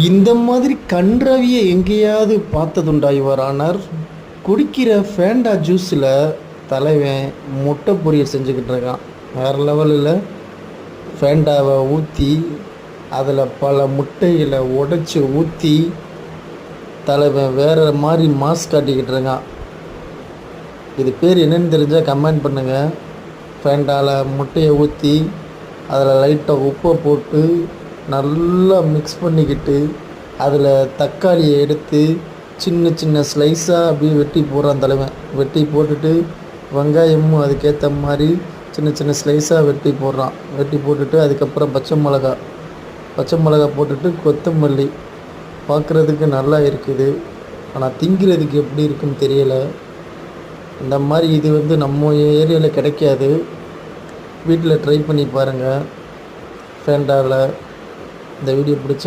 இந்த மாதிரி கண்ரவியை எங்கேயாவது பார்த்ததுண்டா யுவர் ஆனர்? குடிக்கிற ஃபேண்டா ஜூஸில் தலைவன் முட்டை பொரியல் செஞ்சுக்கிட்டு இருக்கான். வேறு லெவலில் ஃபேண்டாவை ஊற்றி அதில் பல முட்டைகளை உடைச்சி ஊற்றி தலைவன் வேறு மாதிரி மாஸ் காட்டிக்கிட்டு இருக்கான். இது பேர் என்னென்னு தெரிஞ்சால் கமெண்ட் பண்ணுங்கள். ஃபேண்டாவில் முட்டையை ஊற்றி அதில் லைட்டாக உப்பை போட்டு நல்லா மிக்ஸ் பண்ணிக்கிட்டு அதில் தக்காளியை எடுத்து சின்ன சின்ன ஸ்லைஸாக அப்படியே வெட்டி போடுறான் தலைவன். வெட்டி போட்டுட்டு வெங்காயமும் அதுக்கேற்ற மாதிரி சின்ன சின்ன ஸ்லைஸாக வெட்டி போடுறான். வெட்டி போட்டுட்டு அதுக்கப்புறம் பச்சை மிளகா போட்டுட்டு கொத்தமல்லி. பார்க்குறதுக்கு நல்லா இருக்குது, ஆனால் திங்கிறதுக்கு எப்படி இருக்குன்னு தெரியலை. இந்த மாதிரி இது நம்ம ஏரியாவில் கிடைக்காது. வீட்டில் ட்ரை பண்ணி பாருங்கள் ஃபேண்டாவில். இந்த வீடியோ பிடிச்சா